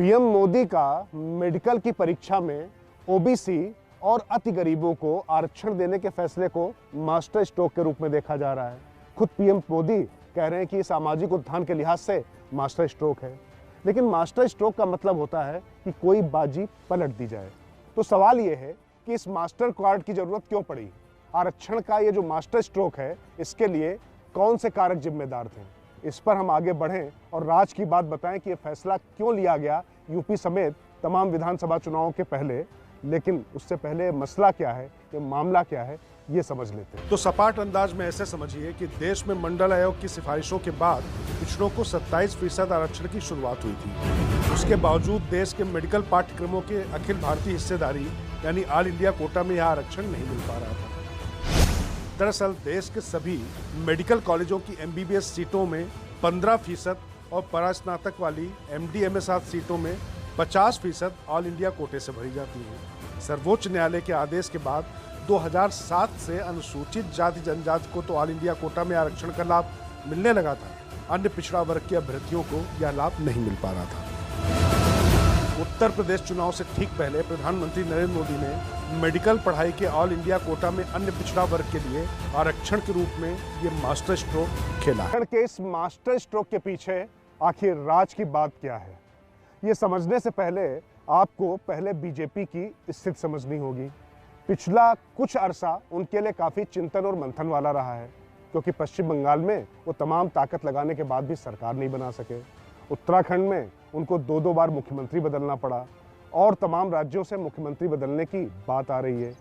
PM Modi का medical की परीक्षा में ओबीसी और अति गरीबों को आरक्षण देने के फैसले को मास्टर स्ट्रोक के रूप में देखा जा रहा है। खुद पीएम मोदी कह रहे हैं कि सामाजिक उत्थान के लिहाज से मास्टर स्ट्रोक है, लेकिन मास्टर स्ट्रोक का मतलब होता है कि कोई बाजी पलट दी जाए। तो सवाल ये है कि इस मास्टर कार्ड की जरूरत क्यों पड़ी? आरक्षण का ये जो मास्टर स्ट्रोक है, इसके लिए कौन से कारक जिम्मेदार थे? इस पर हम आगे बढ़ें और राज की बात बताएं कि ये फैसला क्यों लिया गया यूपी समेत तमाम विधानसभा चुनावों के पहले। लेकिन उससे पहले मसला क्या है, ये मामला क्या है, ये समझ लेते हैं। तो सपाट अंदाज में ऐसे समझिए कि देश में मंडल आयोग की सिफारिशों के बाद पिछड़ों को 27% आरक्षण की शुरुआत हुई थी। उसके बावजूद देश के मेडिकल पाठ्यक्रमों के अखिल भारतीय हिस्सेदारी यानी ऑल इंडिया कोटा में यह आरक्षण नहीं मिल पा रहा था। दरअसल देश के सभी मेडिकल कॉलेजों की एमबीबीएस सीटों में 15% और परास्नातक वाली एमडी/एमएस सीटों में 50% ऑल इंडिया कोटे से भरी जाती है। सर्वोच्च न्यायालय के आदेश के बाद 2007 से अनुसूचित जाति जनजाति को तो ऑल इंडिया कोटा में आरक्षण का लाभ मिलने लगा था, अन्य पिछड़ा वर्ग के अभ्यर्थियों को यह लाभ नहीं मिल पा रहा था। उत्तर प्रदेश चुनाव से ठीक पहले प्रधानमंत्री नरेंद्र मोदी ने मेडिकल पढ़ाई के ऑल इंडिया कोटा में अन्य पिछड़ा वर्ग के लिए आरक्षण के रूप में ये मास्टर स्ट्रोक खेला है। के इस मास्टर स्ट्रोक के पीछे आखिर राज की बात क्या है, ये समझने से पहले आपको पहले बीजेपी की स्थिति समझनी होगी। पिछला कुछ अरसा उनके लिए काफ़ी चिंतन और मंथन वाला रहा है, क्योंकि पश्चिम बंगाल में वो तमाम ताकत लगाने के बाद भी सरकार नहीं बना सके। उत्तराखंड में उनको 2 बार मुख्यमंत्री बदलना पड़ा और तमाम राज्यों से मुख्यमंत्री बदलने की बात आ रही है।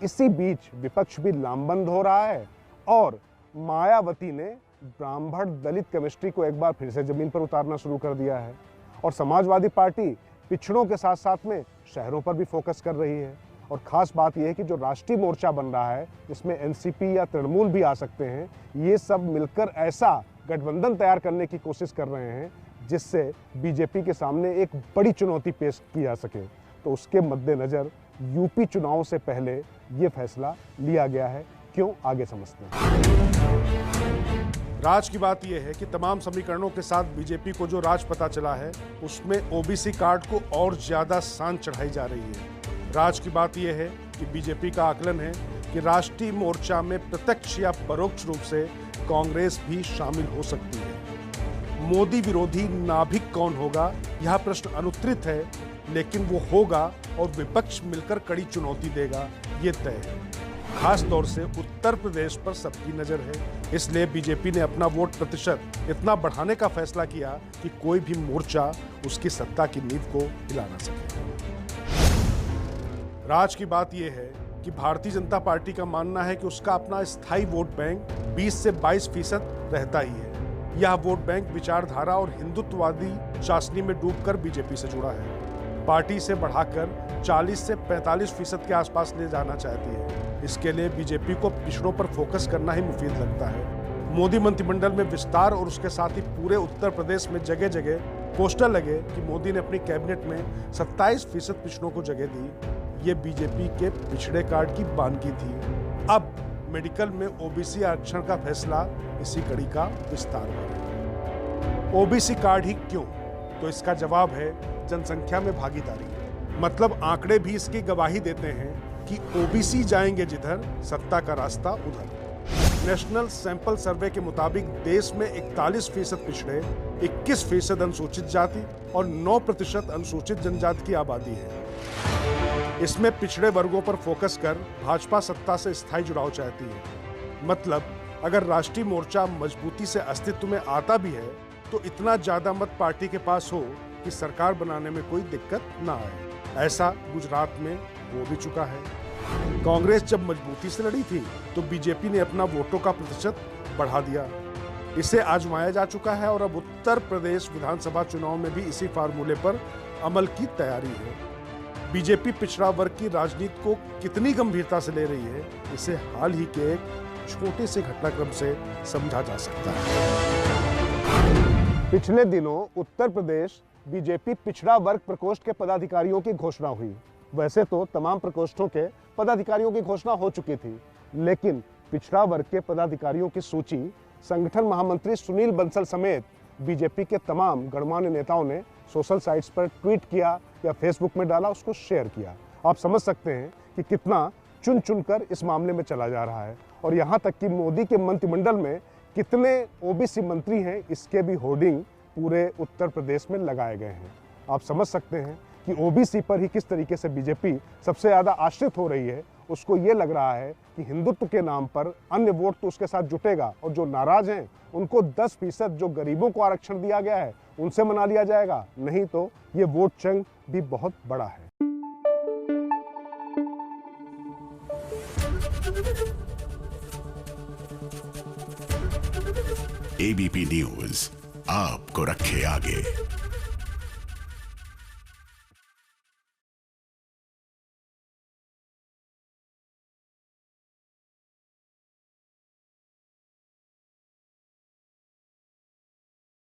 इसी बीच विपक्ष भी लामबंद हो रहा है और मायावती ने ब्राह्मण दलित केमिस्ट्री को एक बार फिर से जमीन पर उतारना शुरू कर दिया है और समाजवादी पार्टी पिछड़ों के साथ साथ में शहरों पर भी फोकस कर रही है। और ख़ास बात यह है कि जो राष्ट्रीय मोर्चा बन रहा है, जिसमें एनसीपी या तृणमूल भी आ सकते हैं, ये सब मिलकर ऐसा गठबंधन तैयार करने की कोशिश कर रहे हैं जिससे बीजेपी के सामने एक बड़ी चुनौती पेश की जा सके। तो उसके मद्देनज़र यूपी चुनाव से पहले ये फैसला लिया गया है। क्यों, आगे समझते हैं। राज की बात यह है कि तमाम समीकरणों के साथ बीजेपी को जो राज पता चला है, उसमें ओबीसी कार्ड को और ज्यादा शान चढ़ाई जा रही है। राज की बात यह है कि बीजेपी का आकलन है कि राष्ट्रीय मोर्चा में प्रत्यक्ष या परोक्ष रूप से कांग्रेस भी शामिल हो सकती है। मोदी विरोधी नाभिक कौन होगा, यह प्रश्न अनुत्तरित है, लेकिन वो होगा और विपक्ष मिलकर कड़ी चुनौती देगा, ये तय है। खास तौर से उत्तर प्रदेश पर सबकी नजर है, इसलिए बीजेपी ने अपना वोट प्रतिशत इतना बढ़ाने का फैसला किया कि कोई भी मोर्चा उसकी सत्ता की नींव को हिला ना सके। राज की बात यह है कि भारतीय जनता पार्टी का मानना है कि उसका अपना स्थायी वोट बैंक 20 से 22% रहता ही है। यह वोट बैंक विचारधारा और हिंदुत्ववादी चाशनी में डूबकर बीजेपी से जुड़ा है। पार्टी से बढ़ाकर 40 से 45% के आसपास ले जाना चाहती है। इसके लिए बीजेपी को पिछड़ों पर फोकस करना ही मुफीद लगता है। मोदी मंत्रिमंडल में विस्तार और उसके साथ ही पूरे उत्तर प्रदेश में जगह जगह पोस्टर लगे कि मोदी ने अपनी कैबिनेट में 27% पिछड़ों को जगह दी। ये बीजेपी के पिछड़े कार्ड की बानगी थी। अब मेडिकल में ओबीसी आरक्षण का फैसला इसी कड़ी का विस्तार है। ओबीसी कार्ड ही क्यों? तो इसका जवाब है जनसंख्या में भागीदारी। मतलब आंकड़े भी इसकी गवाही देते हैं कि ओबीसी जाएंगे जिधर, सत्ता का रास्ता उधर। नेशनल सैंपल सर्वे के मुताबिक देश में 41% पिछड़े, 21% अनुसूचित जाति और 9% अनुसूचित जनजाति की आबादी है। इसमें पिछड़े वर्गों पर फोकस कर भाजपा सत्ता से स्थायी जुड़ाव चाहती है। मतलब अगर राष्ट्रीय मोर्चा मजबूती से अस्तित्व में आता भी है तो इतना ज्यादा मत पार्टी के पास हो कि सरकार बनाने में कोई दिक्कत ना आए। ऐसा गुजरात में हो भी चुका है। कांग्रेस जब मजबूती से लड़ी थी तो बीजेपी ने अपना वोटों का प्रतिशत बढ़ा दिया। इसे आजमाया जा चुका है और अब उत्तर प्रदेश विधानसभा चुनाव में भी इसी फार्मूले पर अमल की तैयारी है। बीजेपी पिछड़ा वर्ग की राजनीति को कितनी गंभीरता से ले रही है, इसे हाल ही के एक छोटे से घटनाक्रम से समझा जा सकता है। पिछले दिनों उत्तर प्रदेश बीजेपी पिछड़ा वर्ग प्रकोष्ठ के पदाधिकारियों की घोषणा हुई। वैसे तो तमाम प्रकोष्ठों के पदाधिकारियों की घोषणा हो चुकी थी, लेकिन पिछड़ा वर्ग के पदाधिकारियों की सूची संगठन महामंत्री सुनील बंसल समेत बीजेपी के तमाम गणमान्य नेताओं ने सोशल साइट्स पर ट्वीट किया या फेसबुक में डाला, उसको शेयर किया। आप समझ सकते हैं कि कितना चुन चुनकर इस मामले में चला जा रहा है। और यहाँ तक कि मोदी के मंत्रिमंडल में कितने ओबीसी मंत्री हैं, इसके भी होर्डिंग पूरे उत्तर प्रदेश में लगाए गए हैं। आप समझ सकते हैं कि ओबीसी पर ही किस तरीके से बीजेपी सबसे ज़्यादा आश्रित हो रही है। उसको ये लग रहा है कि हिंदुत्व के नाम पर अन्य वोट तो उसके साथ जुटेगा और जो नाराज हैं उनको 10% जो गरीबों को आरक्षण दिया गया है उनसे मना लिया जाएगा, नहीं तो ये वोट चंग भी बहुत बड़ा है। एबीपी न्यूज आपको रखे आगे।